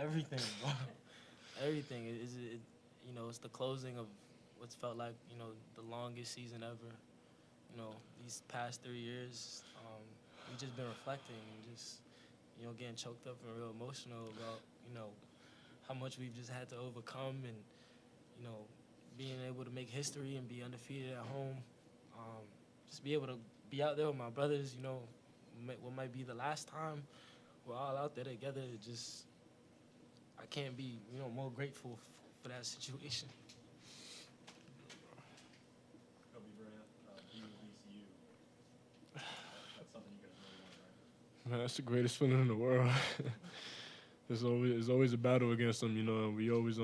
Everything, bro. Everything it's the closing of what's felt like the longest season ever. These past 3 years, we just been reflecting and just getting choked up and real emotional about how much we've just had to overcome and you know being able to make history and be undefeated at home. Um, just be able to be out there with my brothers. What might be the last time we're all out there together. Just I can't be more grateful for that situation. Koby Brea, beating VCU. That's something you guys really want, right? Man, that's the greatest feeling in the world. It's always a battle against them, and we always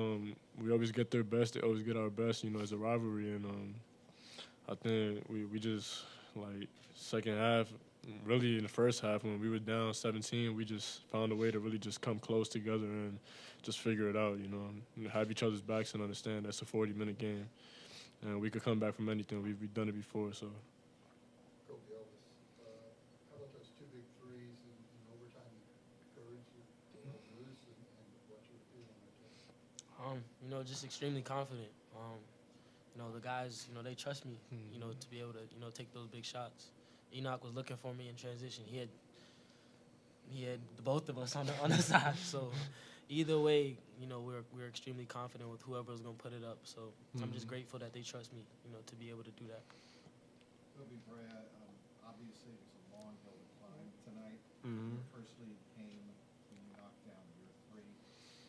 get their best. They always get our best, as a rivalry. And I think we just like second half, really in the first half when we were down 17, we just found a way to really just come close together and just figure it out, and have each other's backs and understand that's a 40-minute game, and we could come back from anything. We've done it before, so. Kobe Elvis, how about those two big threes in overtime encourage you to lose and what you were feeling right Just extremely confident. The guys, they trust me, to be able to, take those big shots. Enoch was looking for me in transition. He had the both of us on the side. So either way, we're extremely confident with whoever is gonna put it up. So I'm just grateful that they trust me, to be able to do that. Koby Brea, obviously it was a long hill to climb tonight. Mm-hmm. Your first lead came when you knocked down your three.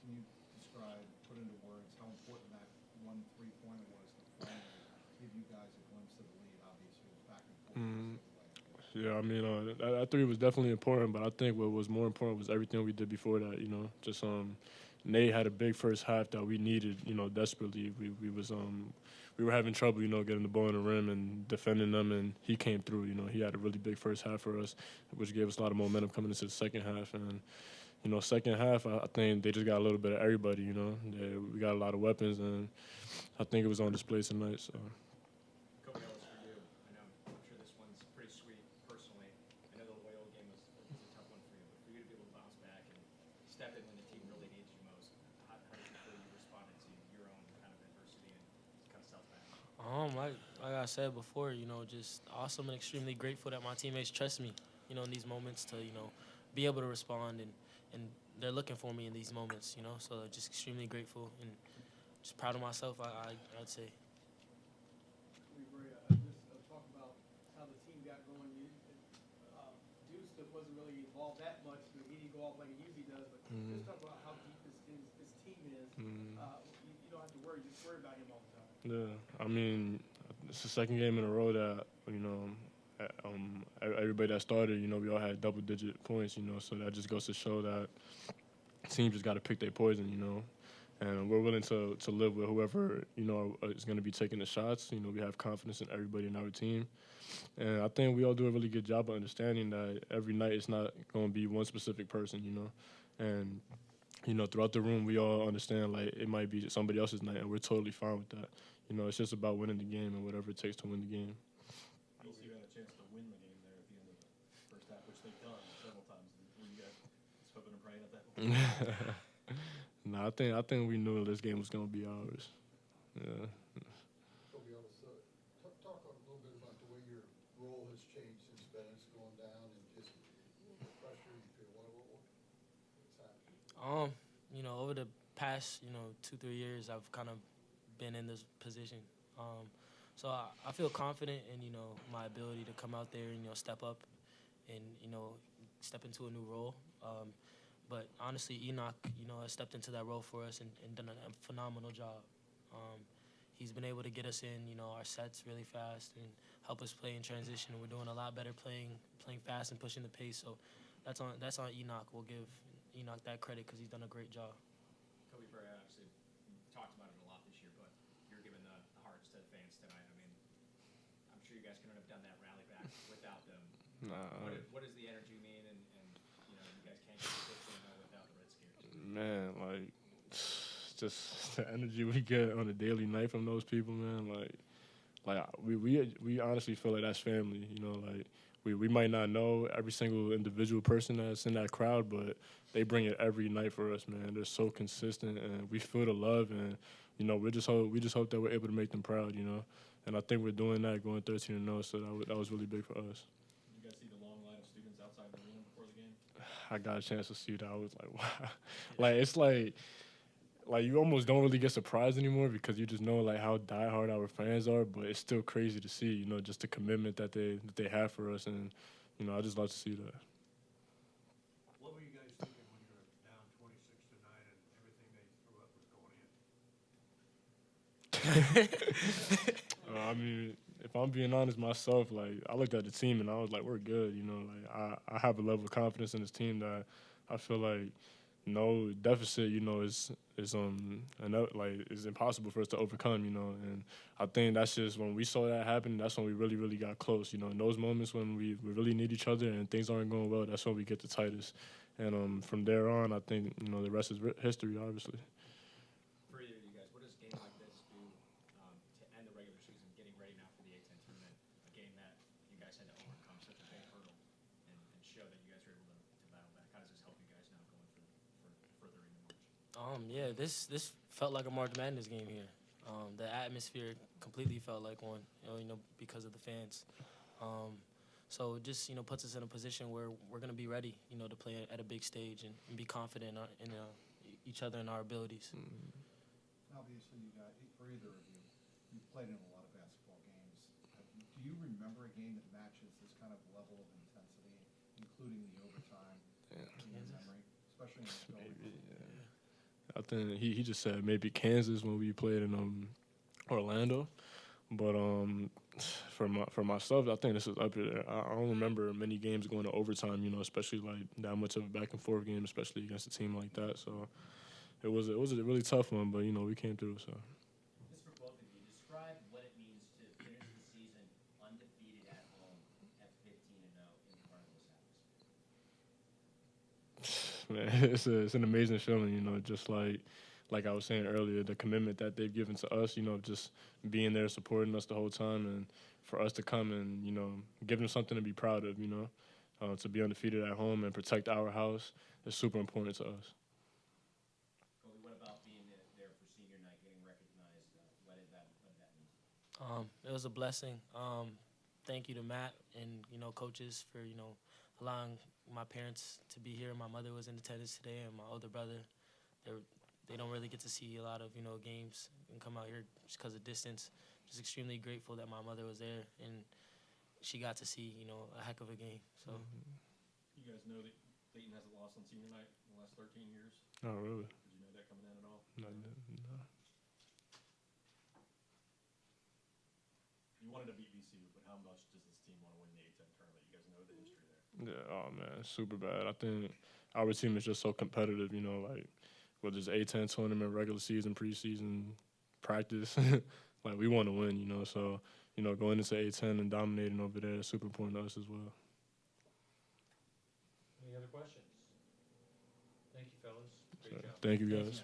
Can you describe, put into words, how important that 1 3-pointer was to finally give you guys a glimpse of the lead? Obviously it was back and forth. Mhm. Yeah, I mean, that three was definitely important, but I think what was more important was everything we did before that. Just Nate had a big first half that we needed, desperately. We were having trouble, getting the ball in the rim and defending them, and he came through. He had a really big first half for us, which gave us a lot of momentum coming into the second half. And second half, I think they just got a little bit of everybody. We got a lot of weapons, and I think it was on display tonight. So. Kobe, Ellis, for you, I'm sure this one's pretty sweet personally. I know the Loyola game was a tough one for you, but for you to be able to bounce back and step in when the team really needs you most, how did you feel you responded to your own kind of adversity and kind of self-back? Like I said before, just awesome and extremely grateful that my teammates trust me, in these moments to, be able to respond and they're looking for me in these moments, So just extremely grateful and just proud of myself. I'd say. Kobe Brea, just talk about how the team got going. Deuce wasn't really involved that much. He didn't go off like he usually does. But just talk about how deep this team is. You don't have to worry. Just worry about him all the time. Yeah, I mean, it's the second game in a row that everybody that started, we all had double-digit points, so that just goes to show that team just got to pick their poison, and we're willing to live with whoever is going to be taking the shots. We have confidence in everybody in our team, and I think we all do a really good job of understanding that every night it's not going to be one specific person, and throughout the room we all understand like it might be somebody else's night, and we're totally fine with that. It's just about winning the game and whatever it takes to win the game. You had a chance to win the game there at the end of the first half, which they've done several times. Were you guys hoping and praying at that point? No, I think we knew this game was gonna be ours. Yeah. Kobe Elvis, talk a little bit about the way your role has changed since Bennett's going down and just the pressure you feel. What's happening? Over the past 2-3 years, I've kind of been in this position. So I feel confident in my ability to come out there and step up and step into a new role. But honestly, Enoch has stepped into that role for us and done a phenomenal job. He's been able to get us in our sets really fast and help us play in transition. We're doing a lot better playing fast and pushing the pace. So that's on Enoch. We'll give Enoch that credit because he's done a great job. Kobe Brea, obviously, you talked about it a lot this year, but you're giving the hearts to the fans tonight. I mean, I'm sure you guys couldn't have done that rally back without them. Nah. What does the energy mean? And you guys can't get the 15-0 without the Red Scare. Man, like just the energy we get on a daily night from those people, man. Like we honestly feel like that's family. Like we might not know every single individual person that's in that crowd, but they bring it every night for us, man. They're so consistent, and we feel the love, and we just hope that we're able to make them proud, And I think we're doing that, going 13-0. So that was really big for us. Did you guys see the long line of students outside the arena before the game? I got a chance to see that. I was like, wow, like it's like you almost don't really get surprised anymore because you just know like how diehard our fans are. But it's still crazy to see, just the commitment that they have for us, and I just love to see that. What were you guys thinking when you were down 26-9 and everything they threw up was going in? I mean, if I'm being honest myself, like I looked at the team and I was like, we're good. Like I have a level of confidence in this team that I feel like no deficit, is impossible for us to overcome, And I think that's just when we saw that happen, that's when we really, really got close, In those moments when we really need each other and things aren't going well, that's when we get the tightest. And from there on, I think, the rest is history, obviously. For either of you guys, what does a game like this do to end the regular season, getting ready now for the A-10 tournament, a game that you guys had to overcome such a big hurdle and show that you guys were able to battle back? How does this help you guys now going for further into March? Yeah, this felt like a March Madness game here. The atmosphere completely felt like one, because of the fans. So it just, puts us in a position where we're going to be ready, to play at a big stage and be confident in each other and our abilities. Obviously, you got, for either of you, you've played in a lot of basketball games. Do you remember a game that matches this kind of level of intensity, including the overtime, in your memory, especially in the I think he just said maybe Kansas when we played in Orlando, but for myself, I think this is up there. I don't remember many games going to overtime, especially like that much of a back and forth game, especially against a team like that. So it was a really tough one, but we came through. So. This is for both of you. Describe what it means to finish the season undefeated at home at 15-0 in front of this atmosphere. Man, it's an amazing feeling, just like I was saying earlier, the commitment that they've given to us, just being there supporting us the whole time, and for us to come and give them something to be proud of, to be undefeated at home and protect our house is super important to us. Koby, what about being there for senior night, getting recognized? What did that mean? It was a blessing. Thank you to Matt and coaches for allowing my parents to be here. My mother was in attendance today, and my older brother. They don't really get to see a lot of games and come out here just because of distance. Just extremely grateful that my mother was there and she got to see a heck of a game. So. You guys know that Dayton hasn't lost on senior night in the last 13 years. Oh, really? Did you know that coming in at all? No. You wanted to beat VCU, but how much does this team want to win the A-10 tournament? You guys know the history there. Yeah, oh man, super bad. I think our team is just so competitive, like whether it's A-10 tournament, regular season, preseason, practice, like we want to win, So, going into A-10 and dominating over there is super important to us as well. Any other questions? Thank you, fellas. Great job. Thank you, guys.